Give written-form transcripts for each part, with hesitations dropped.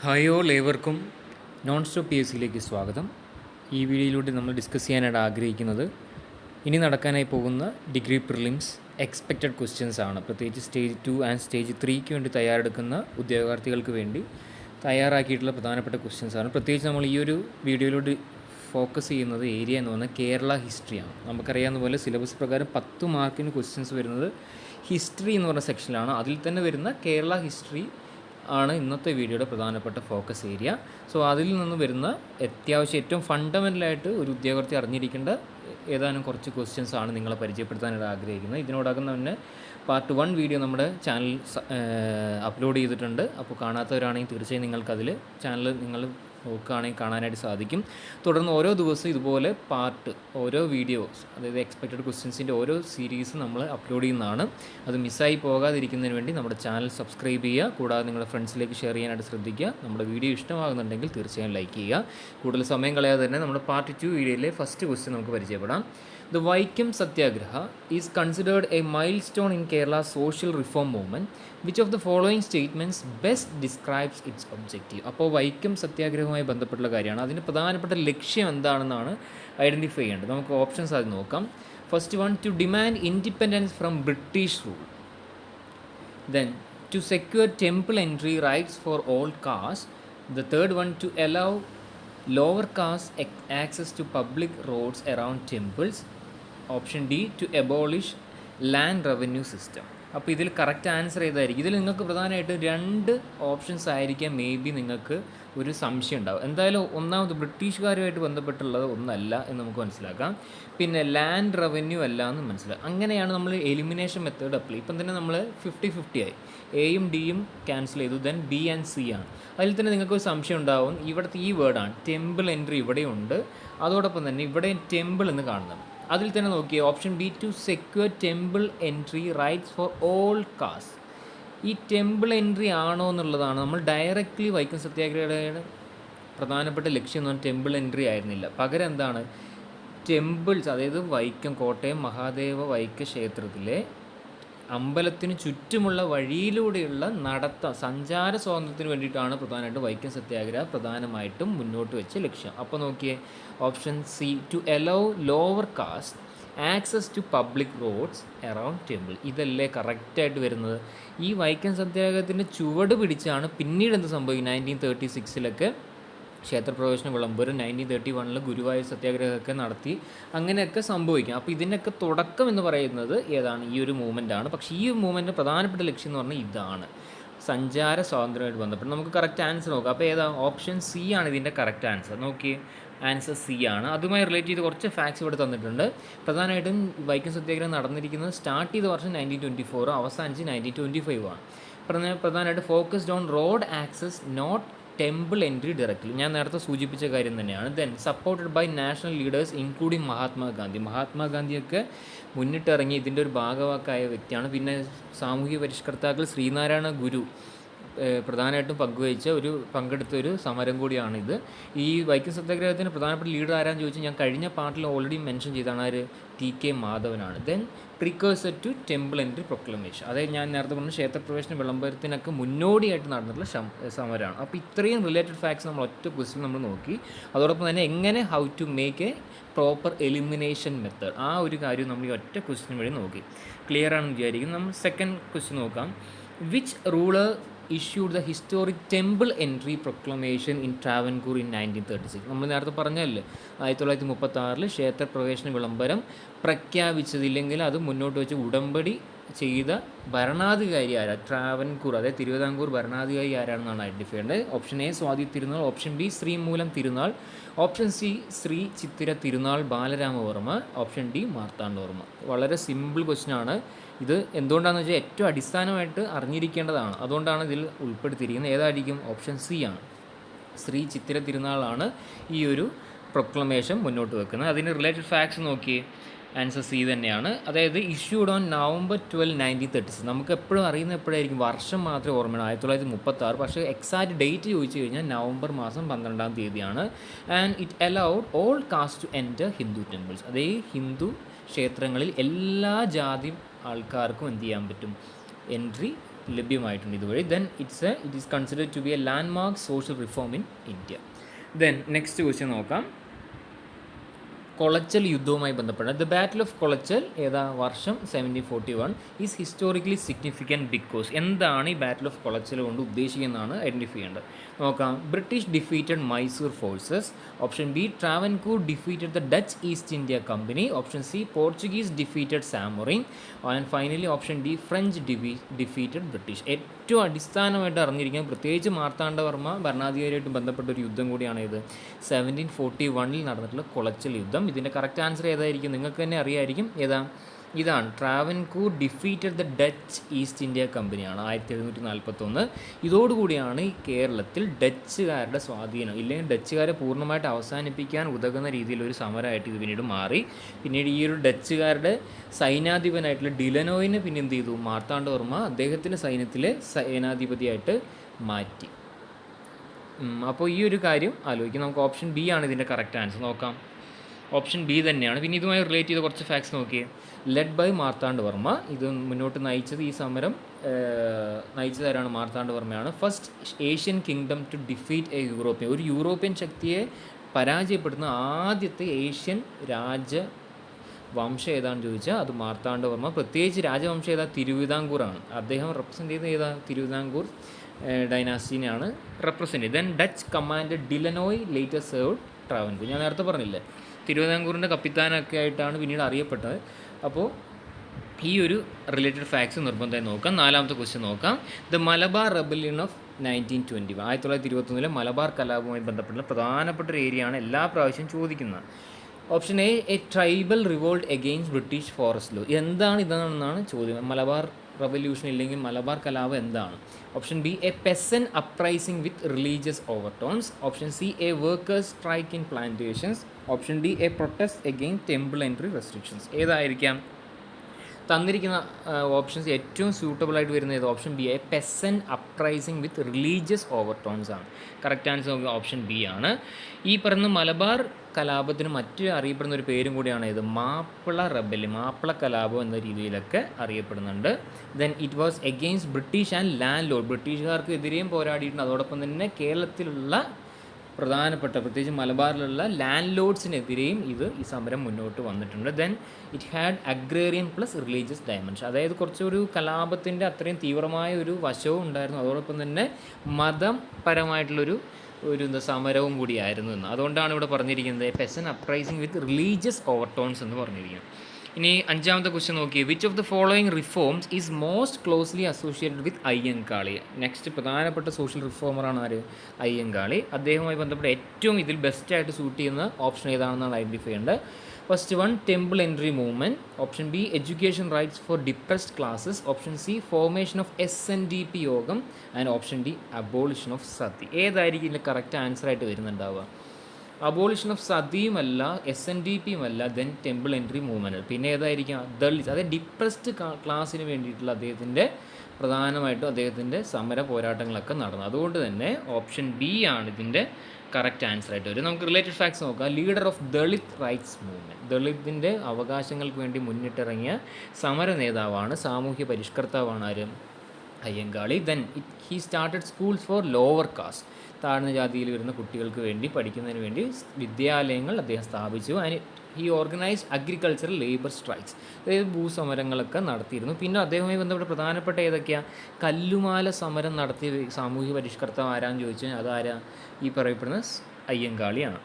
Hi all, ഏവർക്കും non stop P S സിയിലേക്ക് സ്വാഗതം. ഈ വീഡിയോയിലൂടെ നമ്മൾ ഡിസ്കസ് ചെയ്യാനായിട്ട് ആഗ്രഹിക്കുന്നത് ഇനി നടക്കാനായി പോകുന്ന ഡിഗ്രി പ്രിലിംസ് എക്സ്പെക്റ്റഡ് ക്വസ്റ്റ്യൻസ് ആണ്. പ്രത്യേകിച്ച് സ്റ്റേജ് 2 ആൻഡ് സ്റ്റേജ് 3ക്ക് വേണ്ടി തയ്യാറെടുക്കുന്ന ഉദ്യോഗാർത്ഥികൾക്ക് വേണ്ടി തയ്യാറാക്കിയിട്ടുള്ള പ്രധാനപ്പെട്ട ക്വസ്റ്റ്യൻസ് ആണ്. പ്രത്യേകിച്ച് നമ്മൾ ഈ ഒരു വീഡിയോയിലൂടെ ഫോക്കസ് ചെയ്യുന്നത് ഏരിയ എന്ന് പറഞ്ഞാൽ കേരള ഹിസ്റ്ററിയാണ്. നമുക്കറിയാവുന്ന പോലെ സിലബസ് പ്രകാരം 10 മാർക്കിന് ക്വസ്റ്റ്യൻസ് വരുന്നത് ഹിസ്റ്ററി എന്ന് പറഞ്ഞ സെക്ഷനിലാണ്. അതിൽ തന്നെ വരുന്ന കേരള ഹിസ്റ്ററി ആണ് ഇന്നത്തെ വീഡിയോയുടെ പ്രധാനപ്പെട്ട ഫോക്കസ് ഏരിയ. സോ അതിൽ നിന്ന് വരുന്ന അത്യാവശ്യം ഏറ്റവും ഫണ്ടമെൻ്റലായിട്ട് ഒരു ഉദ്യോഗാർത്ഥി അറിഞ്ഞിരിക്കേണ്ട ഏതാനും കുറച്ച് ക്വസ്റ്റ്യൻസ് ആണ് നിങ്ങളെ പരിചയപ്പെടുത്താനായിട്ട് ആഗ്രഹിക്കുന്നത്. ഇതിനോടകം തന്നെ പാർട്ട് 1 വീഡിയോ നമ്മുടെ ചാനൽ അപ്ലോഡ് ചെയ്തിട്ടുണ്ട്. അപ്പോൾ കാണാത്തവരാണെങ്കിൽ തീർച്ചയായും നിങ്ങൾക്കതിൽ ചാനൽ നിങ്ങൾ നോക്കുകയാണെങ്കിൽ കാണാനായിട്ട് സാധിക്കും. തുടർന്ന് ഓരോ ദിവസവും ഇതുപോലെ ഓരോ വീഡിയോസ്, അതായത് എക്സ്പെക്റ്റഡ് ക്വസ്റ്റ്യൻസിൻ്റെ ഓരോ സീരീസ് നമ്മൾ അപ്ലോഡ് ചെയ്യുന്നതാണ്. അത് മിസ്സായി പോകാതിരിക്കുന്നതിന് വേണ്ടി നമ്മുടെ ചാനൽ സബ്സ്ക്രൈബ് ചെയ്യുക. കൂടാതെ നിങ്ങളുടെ ഫ്രണ്ട്സിലേക്ക് ഷെയർ ചെയ്യാനായിട്ട് ശ്രദ്ധിക്കുക. നമ്മുടെ വീഡിയോ ഇഷ്ടമാകുന്നുണ്ടെങ്കിൽ തീർച്ചയായും ലൈക്ക് ചെയ്യുക. കൂടുതൽ സമയം കളയാതെ തന്നെ നമ്മുടെ പാർട്ട് 2 വീഡിയോയിലെ ഫസ്റ്റ് ക്വസ്റ്റ്യൻ നമുക്ക് പരിചയപ്പെടാം. The Vaikom Satyagraha is considered a milestone in Kerala's social reform movement. Which of the following statements best describes its objective? അപ്പോൾ വൈക്കം സത്യാഗ്രഹവുമായി ബന്ധപ്പെട്ടുള്ള കാര്യമാണ്. അതിൻ്റെ പ്രധാനപ്പെട്ട ലക്ഷ്യം എന്താണെന്നാണ് ഐഡൻറ്റിഫൈ ചെയ്യേണ്ടത്. നമുക്ക് ഓപ്ഷൻസ് അത് നോക്കാം. First one, to demand independence from British rule. Then to secure temple entry rights for all caste. The third one, to allow lower caste access to public roads around temples. Option D, to abolish land revenue system. അപ്പോൾ ഇതിൽ correct answer ഏതായിരിക്കും? ഇതിൽ നിങ്ങൾക്ക് പ്രധാനമായിട്ട് 2 options ആയിരിക്കാം may be നിങ്ങൾക്ക് ഒരു സംശയം ഉണ്ടാവും. എന്തായാലും ഒന്നാമത് ബ്രിട്ടീഷുകാരുമായിട്ട് ബന്ധപ്പെട്ടുള്ളത് ഒന്നല്ല എന്ന് നമുക്ക് മനസ്സിലാക്കാം. പിന്നെ ലാൻഡ് റവന്യൂ അല്ല എന്ന് മനസ്സിലാക്കാം. അങ്ങനെയാണ് നമ്മൾ എലിമിനേഷൻ മെത്തേഡ് അപ്ലൈ. ഇപ്പം തന്നെ നമ്മൾ 50-50 ആയി. എയും ഡിയും ക്യാൻസൽ ചെയ്തു. ദെൻ ബി ആൻഡ് സി ആണ്. അതിൽ തന്നെ നിങ്ങൾക്കൊരു സംശയം ഉണ്ടാവും. ഇവിടുത്തെ ഈ വേർഡാണ് ടെമ്പിൾ എൻട്രി ഇവിടെയുണ്ട്, അതോടൊപ്പം തന്നെ ഇവിടെ ടെമ്പിൾ എന്ന് കാണുന്നുണ്ട്. അതിൽ തന്നെ നോക്കിയേ, option B, to secure temple entry rights for all caste. ഈ ടെമ്പിൾ എൻട്രി ആണോ എന്നുള്ളതാണ്. നമ്മൾ ഡയറക്റ്റ്ലി വൈക്കം സത്യാഗ്രഹയുടെ പ്രധാനപ്പെട്ട ലക്ഷ്യം എന്ന് പറഞ്ഞാൽ ടെമ്പിൾ എൻട്രി ആയിരുന്നില്ല. പകരം എന്താണ്, ടെമ്പിൾസ്, അതായത് വൈക്കം കോട്ടയം മഹാദേവ വൈക്ക ക്ഷേത്രത്തിലെ അമ്പലത്തിന് ചുറ്റുമുള്ള വഴിയിലൂടെയുള്ള സഞ്ചാര സ്വാതന്ത്ര്യത്തിന് വേണ്ടിയിട്ടാണ് പ്രധാനമായിട്ടും വൈക്കം സത്യാഗ്രഹ പ്രധാനമായിട്ടും മുന്നോട്ട് വെച്ച ലക്ഷ്യം. അപ്പോൾ നോക്കിയേ, option C, to allow lower caste access to public roads around temple. ഇതല്ലേ കറക്റ്റായിട്ട് വരുന്നത്. ഈ വൈക്കം സത്യാഗ്രഹത്തിൻ്റെ ചുവട് പിടിച്ചാണ് പിന്നീട് എന്ത് സംഭവിക്കും, 1936 ക്ഷേത്രപ്രവേശന വിളംബരം, 1931 ഗുരുവായൂർ സത്യാഗ്രഹമൊക്കെ നടത്തി. അങ്ങനെയൊക്കെ സംഭവിക്കും. അപ്പോൾ ഇതിനൊക്കെ തുടക്കം എന്ന് പറയുന്നത് ഏതാണ്, ഈ ഒരു മൂവ്മെൻറ്റാണ്. പക്ഷേ ഈ മൂവ്മെൻറ്റിൻ്റെ പ്രധാനപ്പെട്ട ലക്ഷ്യം എന്ന് പറഞ്ഞാൽ ഇതാണ്, സഞ്ചാര സ്വാതന്ത്ര്യമായിട്ട് ബന്ധപ്പെട്ട്. നമുക്ക് കറക്റ്റ് ആൻസർ നോക്കാം. അപ്പോൾ ഏതാ, ഓപ്ഷൻ സി ആണ് ഇതിൻ്റെ കറക്റ്റ് ആൻസർ. നോക്കി, ആൻസർ സി ആണ്. അതുമായി റിലേറ്റ് ചെയ്ത് കുറച്ച് ഫാക്ട്സ് ഇവിടെ തന്നിട്ടുണ്ട്. പ്രധാനമായിട്ടും വൈക്കം സത്യാഗ്രഹം നടന്നിരിക്കുന്നത് സ്റ്റാർട്ട് ചെയ്ത വർഷം 1924, അവസാനിച്ച് 1925 ആണ്. പ്രധാനമായിട്ട് focused on road access, not temple entry directly. ഞാൻ നേരത്തെ സൂചിപ്പിച്ച കാര്യം തന്നെയാണ്. Then supported by national leaders including മഹാത്മാഗാന്ധിയൊക്കെ മുന്നിട്ടിറങ്ങി ഇതിൻ്റെ ഒരു ഭാഗവാക്കായ വ്യക്തിയാണ്. പിന്നെ സാമൂഹിക പരിഷ്കർത്താക്കൾ ശ്രീനാരായണ ഗുരു പ്രധാനമായിട്ടും പങ്കെടുത്ത ഒരു സമരം കൂടിയാണിത്. ഈ വൈക്കം സത്യാഗ്രഹത്തിന് പ്രധാനപ്പെട്ട ലീഡർ ആരാന്ന് ചോദിച്ചാൽ ഞാൻ കഴിഞ്ഞ പാർട്ടിൽ ഓൾറെഡി മെൻഷൻ ചെയ്താണ്, ആര്, ടി.കെ. മാധവനാണ്. Then precursor to temple entry proclamation, അതായത് ഞാൻ നേരത്തെ പറഞ്ഞ ക്ഷേത്രപ്രവേശന വിളംബരത്തിനൊക്കെ മുന്നോടിയായിട്ട് നടന്നിട്ടുള്ള സമരമാണ്. അപ്പോൾ ഇത്രയും റിലേറ്റഡ് ഫാക്ട്സ് നമ്മൾ ഒറ്റ ക്വസ്റ്റ്യൻ നമ്മൾ നോക്കി. അതോടൊപ്പം തന്നെ എങ്ങനെ how to make a proper elimination method, ആ ഒരു കാര്യം നമ്മൾ ഈ ഒറ്റ ക്വസ്റ്റ്യൻ വഴി നോക്കി. ക്ലിയർ ആണെന്ന് വിചാരിക്കും. നമ്മൾ സെക്കൻഡ് ക്വസ്റ്റ്യൻ നോക്കാം. Which ruler issued the historic temple entry proclamation in Travancore in 1936. നമ്മൾ നേരത്തെ പറഞ്ഞല്ലേ, 1936 ക്ഷേത്രപ്രവേശന വിളംബരം പ്രഖ്യാപിച്ചതില്ലെങ്കിൽ അത് മുന്നോട്ട് വെച്ച് ഉടമ്പടി ചെയ്ത ഭരണാധികാരി ആരാ, ട്രാവൻകൂർ, അതായത് തിരുവിതാംകൂർ ഭരണാധികാരി ആരാണെന്നാണ് ഐഡൻറ്റിഫൈ ചെയ്യേണ്ടത്. Option A, Swathi Thirunal. Option B, Sreemoolam Thirunal. Option C, Shri Chithira Thirunal Balarama Varma. Option D, Marthanda Varma. വളരെ സിമ്പിൾ ക്വസ്റ്റ്യൻ ആണ്. ഇത് എന്തുകൊണ്ടാണെന്ന് വെച്ചാൽ ഏറ്റവും അടിസ്ഥാനമായിട്ട് അറിഞ്ഞിരിക്കേണ്ടതാണ്. അതുകൊണ്ടാണ് ഇതിൽ ഉൾപ്പെടുത്തിയിരിക്കുന്നത്. ഏതായിരിക്കും? ഓപ്ഷൻ സി ആണ്. ശ്രീ ചിത്തിര തിരുനാളാണ് ഈ ഒരു പ്രൊക്ലമേഷൻ മുന്നോട്ട് വെക്കുന്നത്. അതിന് റിലേറ്റഡ് ഫാക്ട്സ് നോക്കി, ആൻസർ സി തന്നെയാണ്. അതായത് ഇഷ്യൂഡ് ഓൺ November 12, 1936. നമുക്ക് എപ്പോഴും അറിയുന്ന എപ്പോഴായിരിക്കും, വർഷം മാത്രമേ ഓർമ്മയാണ്, 1936. പക്ഷേ എക്സാക്റ്റ് ഡേറ്റ് ചോദിച്ചു കഴിഞ്ഞാൽ നവംബർ മാസം 12-ാം തീയതിയാണ്. And it allowed all caste to enter Hindu temples. അതേ ഹിന്ദു ക്ഷേത്രങ്ങളിൽ എല്ലാ ജാതി ആൾക്കാർക്കും എന്ത് ചെയ്യാൻ പറ്റും, എൻട്രി ലഭ്യമായിട്ടുണ്ട് ഇതുവഴി. Then it is considered to be a landmark social reform in India. Then next question നോക്കാം. കൊളച്ചൽ യുദ്ധവുമായി ബന്ധപ്പെട്ട ദ ബാറ്റിൽ ഓഫ് കൊളച്ചൽ ഏതാ വർഷം 1741 ഈസ് ഹിസ്റ്റോറിക്കലി സിഗ്നിഫിക്കൻറ്റ് ബിക്കോസ്. എന്താണ് ഈ ബാറ്റിൽ ഓഫ് കൊളച്ചൽ കൊണ്ട് ഉദ്ദേശിക്കുന്നതാണ് ഐഡൻറ്റിഫൈ ചെയ്യേണ്ടത്. നോക്കാം. British defeated Mysore forces. Option B Travancore defeated the Dutch East India company. Option C Portuguese defeated Zamorin. And finally option D French defeated British. ഏറ്റവും അടിസ്ഥാനമായിട്ട് അറിഞ്ഞിരിക്കുന്നത് പ്രത്യേകിച്ച് മാർത്താണ്ഡവർമ്മ ഭരണാധികാരിയായിട്ട് ബന്ധപ്പെട്ട ഒരു യുദ്ധം കൂടിയാണ് ഇത് 1741 നടന്നിട്ടുള്ള കൊളച്ചൽ യുദ്ധം. ഇതിൻ്റെ കറക്റ്റ് ആൻസർ ഏതായിരിക്കും? നിങ്ങൾക്ക് തന്നെ അറിയായിരിക്കും. ഇതാണ് Travancore defeated the Dutch East India കമ്പനിയാണ് 1741. ഇതോടുകൂടിയാണ് ഈ കേരളത്തിൽ ഡച്ചുകാരുടെ സ്വാധീനം, ഇല്ലെങ്കിൽ ഡച്ചുകാരെ പൂർണ്ണമായിട്ട് അവസാനിപ്പിക്കാൻ ഉതകുന്ന രീതിയിലൊരു സമരമായിട്ട് ഇത് പിന്നീട് മാറി. പിന്നീട് ഈ ഒരു ഡച്ചുകാരുടെ സൈന്യാധിപനായിട്ടുള്ള ഡിലനോയിനെ പിന്നെ എന്ത് ചെയ്തു? മാർത്താണ്ഡവർമ്മ അദ്ദേഹത്തിൻ്റെ സൈന്യത്തിലെ സേനാധിപതിയായിട്ട് മാറ്റി. അപ്പോൾ ഈ ഒരു കാര്യം ആലോചിക്കാം. നമുക്ക് ഓപ്ഷൻ ബി ആണ് ഇതിൻ്റെ കറക്റ്റ് ആൻസർ. നോക്കാം. ഓപ്ഷൻ ബി തന്നെയാണ്. പിന്നെ ഇതുമായി റിലേറ്റ് ചെയ്ത കുറച്ച് ഫാക്ട്സ് നോക്കിയേ. Led by Marthanda Varma. ഇത് മുന്നോട്ട് നയിച്ചത്, ഈ സമരം നയിച്ചതാരാണ്? മാർത്താണ്ഡവർമ്മയാണ്. First Asian kingdom to defeat a European. ഒരു യൂറോപ്യൻ ശക്തിയെ പരാജയപ്പെടുന്ന ആദ്യത്തെ ഏഷ്യൻ രാജവംശം ഏതാണെന്ന് ചോദിച്ചാൽ അത് മാർത്താണ്ഡവർമ്മ. പ്രത്യേകിച്ച് രാജവംശം ഏതാ? തിരുവിതാംകൂറാണ്. അദ്ദേഹം റെപ്രസെൻ്റ് ചെയ്ത ഏതാ? തിരുവിതാംകൂർ ഡൈനാസ്റ്റിനെയാണ് റെപ്രസെൻ്റ് ചെയ്തത്. Then Dutch commander De Lannoy later served Travancore. ഞാൻ നേരത്തെ പറഞ്ഞില്ലേ, തിരുവിതാംകൂറിൻ്റെ കപ്പിത്താനൊക്കെ ആയിട്ടാണ് പിന്നീട് അറിയപ്പെട്ടത്. അപ്പോൾ ഈ ഒരു റിലേറ്റഡ് ഫാക്ട്സ് നിർബന്ധമായി നോക്കാം. നാലാമത്തെ ക്വസ്റ്റ്യൻ നോക്കാം. The Malabar rebellion of 1921. 1921 Malabar കലാപവുമായി ബന്ധപ്പെട്ട പ്രധാനപ്പെട്ട ഒരു ഏരിയയാണ് എല്ലാ പ്രാവശ്യം ചോദിക്കുന്നത്. Option A tribal revolt against British forest law. എന്താണ് ഇതെന്നാണ് ചോദ്യം. മലബാർ റവല്യൂഷൻ ഇല്ലെങ്കിൽ മലബാർ കലാപം എന്താണ്? Option B a peasant uprising with religious overtones. Option C a workers strike in plantations. Option D a protest against temple entry restrictions. ഏതായിരിക്കാം തന്നിരിക്കുന്ന options ഏറ്റവും suitable ആയിട്ട് വരുന്നത്? ഏത്? Option B a peasant uprising with religious overtones ആണ്. Correct answer നോക്കുക option B ആണ്. ഈ പറയുന്ന മലബാർ കലാപത്തിന് മറ്റ് അറിയപ്പെടുന്ന ഒരു പേരും കൂടിയാണ് ഇത് മാപ്പിള റെബല്യൻ, മാപ്പിള കലാപം എന്ന രീതിയിലൊക്കെ അറിയപ്പെടുന്നുണ്ട്. Then it was against British and landlord. ബ്രിട്ടീഷുകാർക്ക് എതിരെയും പോരാടിയിട്ടുണ്ട്. അതോടൊപ്പം തന്നെ കേരളത്തിലുള്ള പ്രധാനപ്പെട്ട പ്രത്യേകിച്ച് മലബാറിലുള്ള ലാൻഡ് ലോഡ്സിനെതിരെയും ഈ സമരം മുന്നോട്ട് വന്നിട്ടുണ്ട്. Then it had agrarian plus religious dimension. അതായത് കുറച്ചൊരു കലാപത്തിൻ്റെ അത്രയും തീവ്രമായ ഒരു വശവും ഉണ്ടായിരുന്നു. അതോടൊപ്പം തന്നെ മതപരമായിട്ടുള്ളൊരു സമരവും കൂടിയായിരുന്നു എന്ന്. അതുകൊണ്ടാണ് ഇവിടെ പറഞ്ഞിരിക്കുന്നത് peasant uprising with religious overtones എന്ന് പറഞ്ഞിരിക്കുന്നത്. ഇനി അഞ്ചാമത്തെ ക്വസ്റ്റ്യൻ നോക്കിയേ. Which of the following reforms is most closely associated with Ayyankali. Next പ്രധാനപ്പെട്ട സോഷ്യൽ റിഫോമറാണ് ആര്? അയ്യങ്കാളി. അദ്ദേഹവുമായി ബന്ധപ്പെട്ട ഏറ്റവും ഇതിൽ ബെസ്റ്റായിട്ട് സൂട്ട് ചെയ്യുന്ന ഓപ്ഷൻ ഏതാണെന്നാണ് ഐഡൻറ്റിഫൈ ചെയ്യേണ്ടത്. First one temple entry movement. Option B education rights for depressed classes. Option C formation of SNDP Yogam. And option D abolition of Sati. ഏതായിരിക്കും ഇതിൻ്റെ കറക്റ്റ് ആൻസറായിട്ട് വരുന്നുണ്ടാവുക? അബോളിഷൻ ഓഫ് സതിയുമല്ല, SNDPയുമല്ല, ദെൻ ടെമ്പിൾ എൻട്രി മൂവ്മെൻറ്റ്. പിന്നെ ഏതായിരിക്കും? ദളിത്, അതായത് ഡിപ്രസ്ഡ് ക്ലാസ്സിന് വേണ്ടിയിട്ടുള്ള പ്രധാനമായിട്ടും അദ്ദേഹത്തിൻ്റെ സമര പോരാട്ടങ്ങളൊക്കെ നടന്നു. അതുകൊണ്ട് തന്നെ ഓപ്ഷൻ ബി ആണ് ഇതിൻ്റെ കറക്റ്റ് ആൻസറായിട്ട് വരും. നമുക്ക് റിലേറ്റഡ് ഫാക്ട്സ് നോക്കാം. Leader of Dalit rights movement. ദളിതിൻ്റെ അവകാശങ്ങൾക്ക് വേണ്ടി മുന്നിട്ടിറങ്ങിയ സമര നേതാവാണ്, സാമൂഹ്യ പരിഷ്കർത്താവാണ് ആര്? Ayyankali. Then he started schools for lower caste. താഴ്ന്ന ജാതിയിൽ വരുന്ന കുട്ടികൾക്ക് വേണ്ടി പഠിക്കുന്നതിന് വേണ്ടി വിദ്യാലയങ്ങൾ അദ്ദേഹം സ്ഥാപിച്ചു. And he organised agricultural labour strikes, അതായത് ഭൂസമരങ്ങളൊക്കെ നടത്തിയിരുന്നു. പിന്നെ അദ്ദേഹവുമായി ബന്ധപ്പെട്ട പ്രധാനപ്പെട്ട ഏതൊക്കെയാണ്? കല്ലുമാല സമരം നടത്തിയ സാമൂഹ്യ പരിഷ്കർത്താവ് ആരാന്ന് ചോദിച്ചാൽ അതാരാ? ഈ പറയപ്പെടുന്ന അയ്യങ്കാളിയാണ്.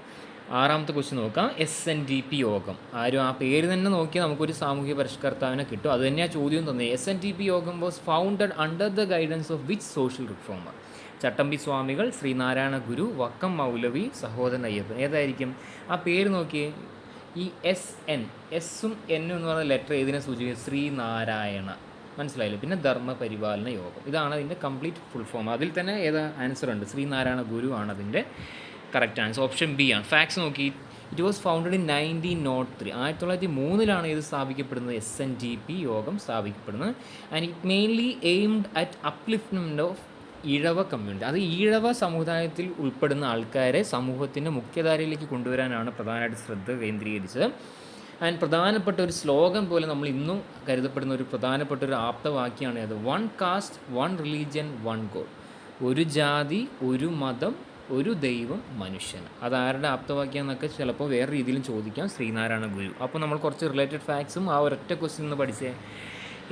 ആറാമത്തെ ക്വസ്റ്റ്യൻ നോക്കാം. SNDP യോഗം. ആരും ആ പേര് തന്നെ നോക്കിയാൽ നമുക്കൊരു സാമൂഹ്യ പരിഷ്കർത്താവിനെ കിട്ടും. അത് തന്നെയാണ് ചോദ്യം തന്നെ. SNDP Yogam was founded under the guidance of which social reformer? Chattampi Swamikal, Sree Narayana ഗുരു, വക്കം മൗലവി, സഹോദരൻ അയ്യപ്പൻ. ഏതായിരിക്കും? ആ പേര് നോക്കിയേ. ഈ എസ്സും എന്നും എന്ന് പറയുന്ന ലെറ്റർ ഏതിനെ സൂചിപ്പിക്കും? ശ്രീനാരായണ. മനസ്സിലായില്ലേ? പിന്നെ ധർമ്മപരിപാലന യോഗം. ഇതാണ് അതിൻ്റെ കംപ്ലീറ്റ് ഫുൾ ഫോം. അതിൽ തന്നെ ഏതാ ആൻസർ ഉണ്ട്? ശ്രീനാരായണ ഗുരു ആണ് അതിൻ്റെ കറക്റ്റ് ആൻസർ. ഓപ്ഷൻ ബി ആണ്. ഫാക്ട്സ് നോക്കി. It was founded in 1903. 1903 ഇത് സ്ഥാപിക്കപ്പെടുന്നത്. SNDP യോഗം സ്ഥാപിക്കപ്പെടുന്നത്. And it mainly aimed at upliftment of Ezhava community. അത് ഈഴവ സമുദായത്തിൽ ഉൾപ്പെടുന്ന ആൾക്കാരെ സമൂഹത്തിൻ്റെ മുഖ്യധാരയിലേക്ക് കൊണ്ടുവരാനാണ് പ്രധാനമായിട്ട് ശ്രദ്ധ കേന്ദ്രീകരിച്ചത്. ആൻഡ് പ്രധാനപ്പെട്ട ഒരു സ്ലോഗൻ പോലെ നമ്മൾ ഇന്നും കരുതപ്പെടുന്ന ഒരു പ്രധാനപ്പെട്ട ഒരു ആപ്തവാക്യമാണ് അത്, one cast one religion one God, ഒരു ജാതി ഒരു മതം ഒരു ദൈവം മനുഷ്യന്. അതാരുടെ ആപ്തവാക്യം എന്നൊക്കെ ചിലപ്പോൾ വേറെ രീതിയിലും ചോദിക്കാം, ശ്രീനാരായണ ഗുരു. അപ്പോൾ നമ്മൾ കുറച്ച് റിലേറ്റഡ് ഫാക്ട്സും ആ ഒരൊറ്റ ക്വസ്റ്റ്യൻ നിന്ന് പഠിച്ചേ.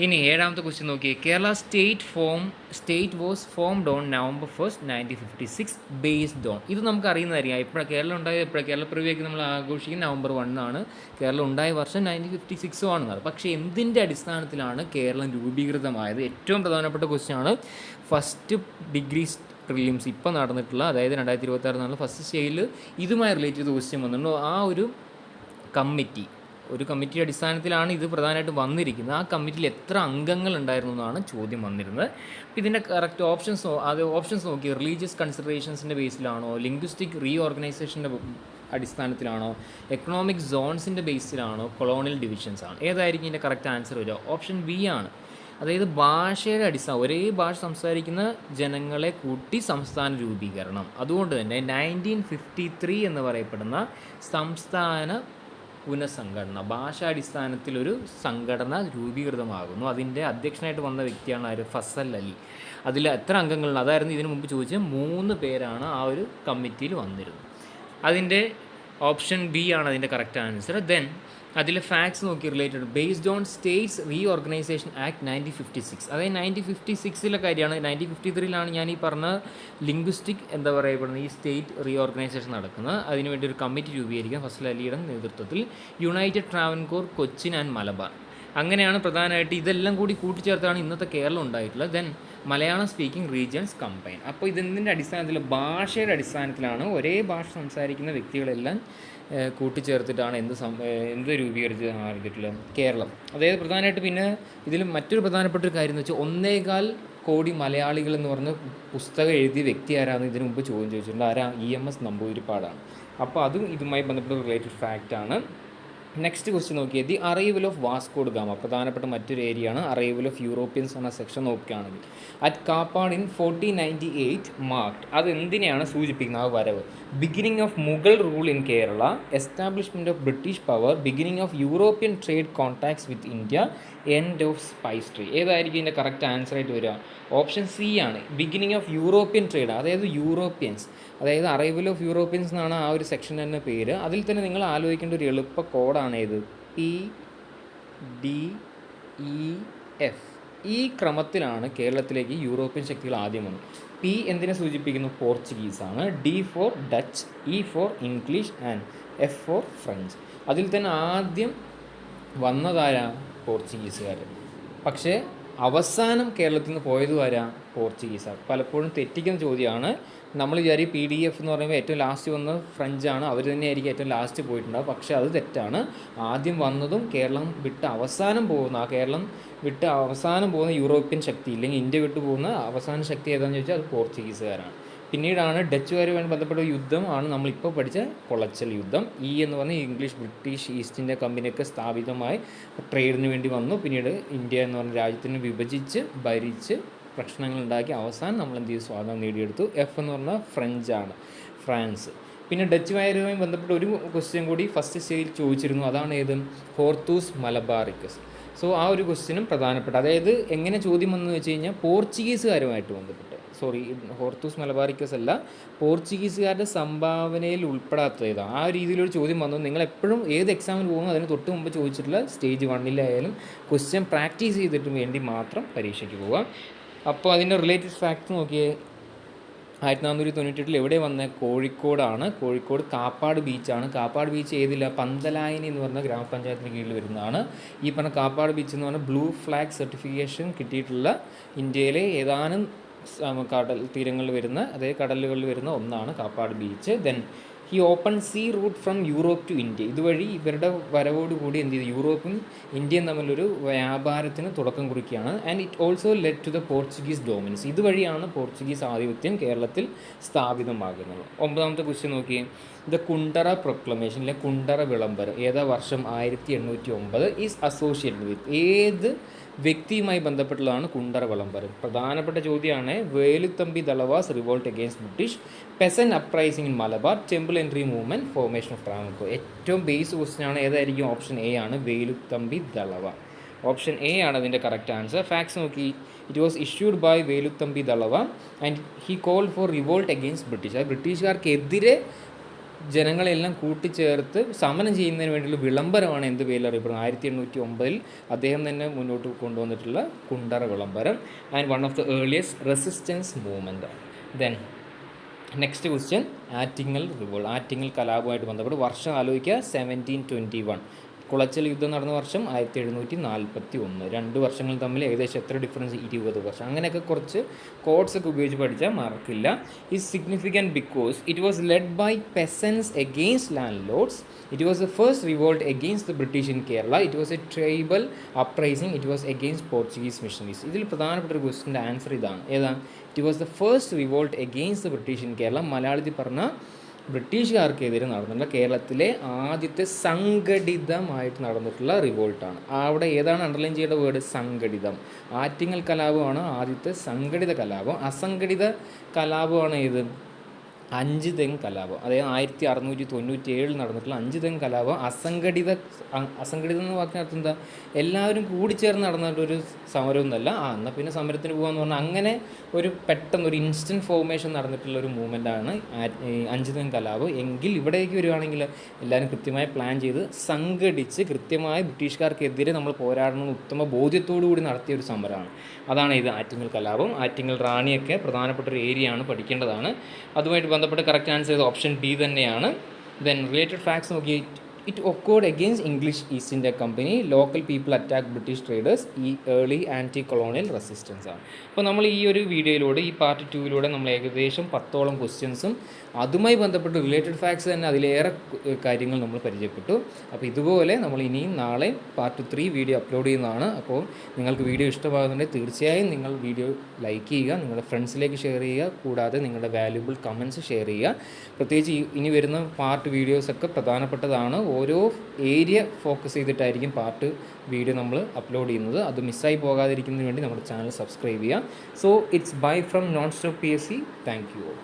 ഇനി 7ാമത്തെ ക്വസ്റ്റ്യൻ നോക്കിയേ. Kerala state was formed on November 1st, 1956 based on. ഇത് നമുക്ക് അറിയുന്നതായിരിക്കും. എപ്പോഴാണ് കേരളം ഉണ്ടായത്, എപ്പോഴാണ് കേരളപ്പിറവിയൊക്കെ നമ്മൾ ആഘോഷിക്കുന്നത് November 1 ആണ്. കേരളം ഉണ്ടായ വർഷം 1956 ആണെന്നത്. പക്ഷേ എന്തിൻ്റെ അടിസ്ഥാനത്തിലാണ് കേരളം രൂപീകൃതമായത്? ഏറ്റവും പ്രധാനപ്പെട്ട ക്വസ്റ്റ്യൻ ആണ്. ഫസ്റ്റ് ഡിഗ്രി പ്രിലിംസ് ഇപ്പോൾ നടന്നിട്ടുള്ള, അതായത് 2026 നാളിൽ ഫസ്റ്റ് സ്റ്റേജിൽ ഇതുമായി റിലേറ്റ് ചെയ്ത ക്വസ്റ്റ്യൻ വന്നിട്ടുണ്ടോ. ആ ഒരു കമ്മിറ്റിയുടെ അടിസ്ഥാനത്തിലാണ് ഇത് പ്രധാനമായിട്ടും വന്നിരിക്കുന്നത്. ആ കമ്മിറ്റിയിൽ എത്ര അംഗങ്ങൾ ഉണ്ടായിരുന്നു എന്നാണ് ചോദ്യം വന്നിരുന്നത്. അപ്പോൾ ഇതിൻ്റെ കറക്റ്റ് ഓപ്ഷൻസ് നോക്കി, റിലീജിയസ് കൺസിഡറേഷൻസിൻ്റെ ബേസിലാണോ, ലിംഗ്വിസ്റ്റിക് റീഓർഗനൈസേഷൻ്റെ അടിസ്ഥാനത്തിലാണോ, എക്കണോമിക് സോൺസിൻ്റെ ബേസിലാണോ, കൊളോണിയൽ ഡിവിഷൻസ് ആണ്? ഏതായിരിക്കും ഇതിൻ്റെ കറക്റ്റ് ആൻസർ വരിക? ഓപ്ഷൻ ബി ആണ്. അതായത് ഭാഷയുടെ അടിസ്ഥാനം, ഒരേ ഭാഷ സംസാരിക്കുന്ന ജനങ്ങളെ കൂട്ടി സംസ്ഥാന രൂപീകരണം. അതുകൊണ്ട് തന്നെ 1953 എന്ന് പറയപ്പെടുന്ന സംസ്ഥാന പുനഃസംഘടന, ഭാഷാടിസ്ഥാനത്തിലൊരു സംഘടന രൂപീകൃതമാകുന്നു. അതിൻ്റെ അധ്യക്ഷനായിട്ട് വന്ന വ്യക്തിയാണ് ആര്? ഫസൽ അലി. അതിൽ എത്ര അംഗങ്ങളുണ്ട്? അതായിരുന്നു ഇതിനു മുമ്പ് ചോദിച്ച 3 പേരാണ് ആ ഒരു കമ്മിറ്റിയിൽ വന്നിരുന്നത്. അതിൻ്റെ ഓപ്ഷൻ ബി ആണ് അതിൻ്റെ കറക്റ്റ് ആൻസർ. ദെൻ അതിലെ ഫാക്ട്സ് നോക്കി related, based on States reorganisation act 1956. അതായത് 1956 കാര്യമാണ്. 1953 ഞാൻ ഈ പറഞ്ഞ ലിംഗ്വിസ്റ്റിക് പറയപ്പെടുന്ന ഈ സ്റ്റേറ്റ് റീഓർഗനൈസേഷൻ നടക്കുന്നത്. അതിനുവേണ്ടി ഒരു കമ്മിറ്റി രൂപീകരിക്കും ഫസൽ അലിയുടെ നേതൃത്വത്തിൽ. United Travancore, Cochin and Malabar. അങ്ങനെയാണ് പ്രധാനമായിട്ട് ഇതെല്ലാം കൂടി കൂട്ടിച്ചേർത്താണ് ഇന്നത്തെ കേരളം ഉണ്ടായിട്ടുള്ളത്. Then Malayalam speaking regions combine. അപ്പോൾ ഇതിൻ്റെ അടിസ്ഥാനത്തിൽ, ഭാഷയുടെ അടിസ്ഥാനത്തിലാണ് ഒരേ ഭാഷ സംസാരിക്കുന്ന വ്യക്തികളെല്ലാം കൂട്ടിച്ചേർത്തിട്ടാണ് എന്ത് രൂപീകരിച്ചിട്ടുള്ളത്? കേരളം. അതായത് പ്രധാനമായിട്ട് പിന്നെ ഇതിൽ മറ്റൊരു പ്രധാനപ്പെട്ട ഒരു കാര്യം എന്ന് വെച്ചാൽ 1.25 കോടി മലയാളികൾ എന്ന് പറഞ്ഞ പുസ്തകം എഴുതിയ വ്യക്തി ആരാന്ന് ഇതിനു മുമ്പ് ചോദിച്ചിട്ടുണ്ട്. ആരാ? EMS നമ്പൂതിരിപ്പാടാണ്. അപ്പോൾ അതും ഇതുമായി ബന്ധപ്പെട്ട റിലേറ്റഡ് ഫാക്റ്റാണ്. നെക്സ്റ്റ് ക്വസ്റ്റ്യൻ നോക്കിയേ. The arrival of Vasco da Gama, പ്രധാനപ്പെട്ട മറ്റൊരു ഏരിയയാണ്. അറൈവൽ ഓഫ് യൂറോപ്യൻസ് എന്ന സെക്ഷൻ നോക്കുകയാണെങ്കിൽ അറ്റ് കാപ്പാട് ഇൻ 1498 മാർക്ഡ്. അത് എന്തിനെയാണ് സൂചിപ്പിക്കുന്നത്? ആ വരവ്. Beginning of Mughal rule in Kerala, establishment of British power, beginning of European trade contacts with India, end of spice trade. ഏതായിരിക്കും ഇതിൻ്റെ കറക്റ്റ് ആൻസർ ആയിട്ട് വരിക? ഓപ്ഷൻ സി ആണ്. ബിഗിനിങ് ഓഫ് യൂറോപ്യൻ ട്രേഡ്, അതായത് യൂറോപ്യൻസ്, അതായത് അറൈവൽ ഓഫ് യൂറോപ്യൻസ് എന്നാണ് ആ ഒരു സെക്ഷൻ തന്നെ പേര്. അതിൽ തന്നെ നിങ്ങൾ ആലോചിക്കേണ്ട ഒരു എളുപ്പ കോഡാണ് ഏത്? PDEF. ഈ ക്രമത്തിലാണ് കേരളത്തിലേക്ക് യൂറോപ്യൻ ശക്തികൾ ആദ്യം വന്നത്. P എന്തിനെ സൂചിപ്പിക്കുന്നു? പോർച്ചുഗീസാണ്. D for Dutch, E for English and F for French. അതിൽ തന്നെ ആദ്യം വന്നതാരാ? പോർച്ചുഗീസുകാർ. പക്ഷേ അവസാനം കേരളത്തിൽ നിന്ന് പോയതും ആരാ? പോർച്ചുഗീസാണ്. പലപ്പോഴും തെറ്റിക്കുന്ന ചോദ്യമാണ്. നമ്മൾ വിചാരിക്കും PDF എന്ന് പറയുമ്പോൾ ഏറ്റവും ലാസ്റ്റ് വന്ന ഫ്രഞ്ചാണ്, അവർ തന്നെയായിരിക്കും ഏറ്റവും ലാസ്റ്റ് പോയിട്ടുണ്ടാകും. പക്ഷേ അത് തെറ്റാണ്. ആദ്യം വന്നതും കേരളം വിട്ട് അവസാനം പോകുന്ന യൂറോപ്യൻ ശക്തി, ഇല്ലെങ്കിൽ ഇന്ത്യ വിട്ടു പോകുന്ന അവസാന ശക്തി ഏതാണെന്ന് ചോദിച്ചാൽ അത് പോർച്ചുഗീസുകാരാണ്. പിന്നീടാണ് ഡച്ചുകാരുമായി ബന്ധപ്പെട്ട യുദ്ധം ആണ് നമ്മളിപ്പോൾ പഠിച്ച കൊളച്ചൽ യുദ്ധം. എന്ന് പറഞ്ഞാൽ ഇംഗ്ലീഷ് ബ്രിട്ടീഷ് ഈസ്റ്റ് ഇന്ത്യ കമ്പനിയൊക്കെ സ്ഥാപിതമായി ട്രേഡിന് വേണ്ടി വന്നു. പിന്നീട് ഇന്ത്യ എന്ന് പറഞ്ഞ രാജ്യത്തിന് വിഭജിച്ച് ഭരിച്ച് പ്രശ്നങ്ങളുണ്ടാക്കി അവസാനം നമ്മൾ എന്ത് ചെയ്തു? സ്വാതന്ത്ര്യം നേടിയെടുത്തു. F എന്ന് പറഞ്ഞാൽ ഫ്രാൻസ്. പിന്നെ ഡച്ചുകാരുമായി ബന്ധപ്പെട്ട ഒരു ക്വസ്റ്റ്യൻ കൂടി ഫസ്റ്റ് സ്റ്റേജിൽ ചോദിച്ചിരുന്നു. അതാണ് ഏത്? Hortus Malabaricus. സോ ആ ഒരു ക്വസ്റ്റ്യനും പ്രധാനപ്പെട്ട, അതായത് എങ്ങനെ ചോദ്യം വന്നു വെച്ച് കഴിഞ്ഞാൽ പോർച്ചുഗീസുകാരുമായിട്ട് ബന്ധപ്പെട്ട്, ഹോർത്തൂസ് മലബാറിക്കസ് അല്ല, പോർച്ചുഗീസുകാരുടെ സംഭാവനയിൽ ഉൾപ്പെടാത്തതാണ്. ആ രീതിയിലൊരു ചോദ്യം വന്നു. നിങ്ങൾ എപ്പോഴും ഏത് എക്സാമിന് പോകുന്നു അതിന് തൊട്ട് മുമ്പ് ചോദിച്ചിട്ടുള്ള സ്റ്റേജ് 1 ക്വസ്റ്റ്യൻ പ്രാക്ടീസ് ചെയ്തിട്ട് വേണ്ടി മാത്രം പരീക്ഷയ്ക്ക് പോകാം. അപ്പോൾ അതിൻ്റെ റിലേറ്റഡ് ഫാക്ട് നോക്കിയേ. 1498 എവിടെ വന്നത്? കോഴിക്കോടാണ്. കോഴിക്കോട് കാപ്പാട് ബീച്ചാണ്. കാപ്പാട് ബീച്ച് ഏതില്ല? പന്തലായനി എന്ന് പറഞ്ഞ ഗ്രാമപഞ്ചായത്തിന് കീഴിൽ വരുന്നതാണ്. ഈ പറഞ്ഞ കാപ്പാട് ബീച്ച് എന്ന് പറഞ്ഞാൽ ബ്ലൂ ഫ്ലാഗ് സർട്ടിഫിക്കേഷൻ കിട്ടിയിട്ടുള്ള ഇന്ത്യയിലെ ഏതാനും കടൽ തീരങ്ങളിൽ വരുന്ന, അതായത് കടലുകളിൽ വരുന്ന ഒന്നാണ് Kappad beach. Then he open sea route from Europe to India. ഇതുവഴി ഇവരുടെ വരവോടുകൂടി എന്ത് ചെയ്തു? യൂറോപ്പും ഇന്ത്യയും തമ്മിലൊരു വ്യാപാരത്തിന് തുടക്കം കുറിക്കുകയാണ്. And it also led to the Portuguese dominance. ഇതുവഴിയാണ് പോർച്ചുഗീസ് ആധിപത്യം കേരളത്തിൽ സ്ഥാപിതമാകുന്നത്. 9ാമത്തെ ക്വസ്റ്റ്യൻ നോക്കിയേ. ദ കുണ്ടറ പ്രൊക്ലമേഷൻ, കുണ്ടറ വിളംബരം ഏതാ വർഷം? 1809 ഈസ് അസോസിയേറ്റഡ് വിത്ത് ഏത് വ്യക്തിയുമായി ബന്ധപ്പെട്ടുള്ളതാണ് കുണ്ടറ വിളംബരം. പ്രധാനപ്പെട്ട ചോദ്യമാണ് Velu Thampi Dalawa's revolt against British, peasant uprising in Malabar, temple entry movement, formation of Travancore. ഏറ്റവും ബേസ് ക്വസ്റ്റ്യൻ ആണ്. ഏതായിരിക്കും? ഓപ്ഷൻ എ ആണ്, വേലുത്തമ്പി ദളവ. ഓപ്ഷൻ എ ആണ് അതിൻ്റെ കറക്റ്റ് ആൻസർ. ഫാക്ട്സ് നോക്കി, it was issued by Velu Thampi Dalawa and he called for revolt against British. അത് ബ്രിട്ടീഷുകാർക്കെതിരെ ജനങ്ങളെല്ലാം കൂട്ടിച്ചേർത്ത് സമരം ചെയ്യുന്നതിന് വേണ്ടിയുള്ള വിളംബരമാണ് എന്ത് പേരിൽ അറിയപ്പെടുന്നത്? 1809 അദ്ദേഹം തന്നെ മുന്നോട്ട് കൊണ്ടുവന്നിട്ടുള്ള കുണ്ടറ വിളംബരം. And one of the earliest resistance movement. Then next question, Attingal revolt. Attingal കലാപവുമായിട്ട് ബന്ധപ്പെട്ട് വർഷം ആലോചിക്കുക, 1721. കുളച്ചൽ യുദ്ധം നടന്ന വർഷം 1741. 2 വർഷങ്ങൾ തമ്മിൽ ഏകദേശം എത്ര ഡിഫറൻസ്? 20 വർഷം. അങ്ങനെയൊക്കെ കുറച്ച് കോഡ്സ് ഒക്കെ ഉപയോഗിച്ച് പഠിച്ചാൽ മാർക്കില്ല. Is significant because it was led by peasants against landlords. It was the first revolt against the British in Kerala. It was a tribal uprising. It was against Portuguese missionaries. ഇതിൽ പ്രധാനപ്പെട്ട ഒരു ക്വസ്റ്റിൻ്റെ answer ഇതാണ്. ഏതാണ്? It was the first revolt against the British in Kerala. മലയാളത്തിൽ പറഞ്ഞാൽ ബ്രിട്ടീഷുകാർക്കെതിരെ നടന്നിട്ടുള്ള കേരളത്തിലെ ആദ്യത്തെ സംഘടിതമായിട്ട് നടന്നിട്ടുള്ള റിവോൾട്ടാണ്. അവിടെ ഏതാണ് അണ്ടർലൈൻ ചെയ്യേണ്ട വേർഡ്? സംഘടിതം. ആറ്റിങ്ങൽ കലാപമാണ് ആദ്യത്തെ സംഘടിത കലാപം. അസംഘടിത കലാപമാണ് ഏത്? 5 തെങ്ങ് കലാപം. അതായത് 1697 നടന്നിട്ടുള്ള 5 തെങ്ങ് കലാപം അസംഘടിതം എന്ന വാക്കിനകത്ത് എന്താ? എല്ലാവരും കൂടിച്ചേർന്ന് നടന്നിട്ടൊരു സമരമൊന്നുമല്ല. എന്നാൽ പിന്നെ സമരത്തിന് പോകാമെന്ന് പറഞ്ഞാൽ അങ്ങനെ ഒരു പെട്ടെന്ന് ഒരു ഇൻസ്റ്റൻറ്റ് ഫോർമേഷൻ നടന്നിട്ടുള്ള ഒരു മൂവ്മെൻറ്റാണ് 5 തെങ്ങ് കലാപം. എങ്കിൽ ഇവിടേക്ക് വരുവാണെങ്കിൽ എല്ലാവരും കൃത്യമായി പ്ലാൻ ചെയ്ത് സംഘടിച്ച് കൃത്യമായി ബ്രിട്ടീഷുകാർക്കെതിരെ നമ്മൾ പോരാടണമെന്ന് ഉത്തമ ബോധ്യത്തോടു കൂടി നടത്തിയ ഒരു സമരമാണ്. അതാണ് ഇത് ആറ്റിങ്ങൽ കലാപം. ആറ്റിങ്ങൽ റാണിയൊക്കെ പ്രധാനപ്പെട്ട ഒരു ഏരിയ ആണ്, പഠിക്കേണ്ടതാണ്. അതുമായിട്ട് ബന്ധപ്പെട്ട് കറക്റ്റ് ആൻസർ ചെയ്ത് ഓപ്ഷൻ ബി തന്നെയാണ്. ദെൻ റിലേറ്റഡ് ഫാക്ട്സ് നോക്കി, it occurred against English east India company. Local people attack British traders. ഈ ഏർലി ആൻറ്റി കൊളോണിയൽ റെസിസ്റ്റൻസ് ആണ്. അപ്പോൾ നമ്മൾ ഈ ഒരു വീഡിയോയിലൂടെ, ഈ പാർട്ട് 2 നമ്മൾ ഏകദേശം 10ഓളം ക്വസ്റ്റ്യൻസും അതുമായി ബന്ധപ്പെട്ട് റിലേറ്റഡ് ഫാക്ട്സ് തന്നെ അതിലേറെ കാര്യങ്ങൾ നമ്മൾ പരിചയപ്പെട്ടു. അപ്പോൾ ഇതുപോലെ നമ്മൾ ഇനിയും നാളെ പാർട്ട് 3 വീഡിയോ അപ്ലോഡ് ചെയ്യുന്നതാണ്. അപ്പോൾ നിങ്ങൾക്ക് വീഡിയോ ഇഷ്ടമാകുന്നുണ്ടെങ്കിൽ തീർച്ചയായും നിങ്ങൾ വീഡിയോ ലൈക്ക് ചെയ്യുക, നിങ്ങളുടെ ഫ്രണ്ട്സിലേക്ക് ഷെയർ ചെയ്യുക, കൂടാതെ നിങ്ങളുടെ വാല്യുബിൾ കമൻറ്റ്സ് ഷെയർ ചെയ്യുക. പ്രത്യേകിച്ച് ഇനി വരുന്ന പാർട്ട് വീഡിയോസൊക്കെ പ്രധാനപ്പെട്ടതാണ്. ഓരോ ഏരിയ ഫോക്കസ് ചെയ്തിട്ടായിരിക്കും പാർട്ട് വീഡിയോ നമ്മൾ അപ്ലോഡ് ചെയ്യുന്നത്. അത് മിസ്സായി പോകാതിരിക്കുന്നതിന് വേണ്ടി നമ്മുടെ ചാനൽ സബ്സ്ക്രൈബ് ചെയ്യുക. So it's bye from non stop PSC. Thank you all.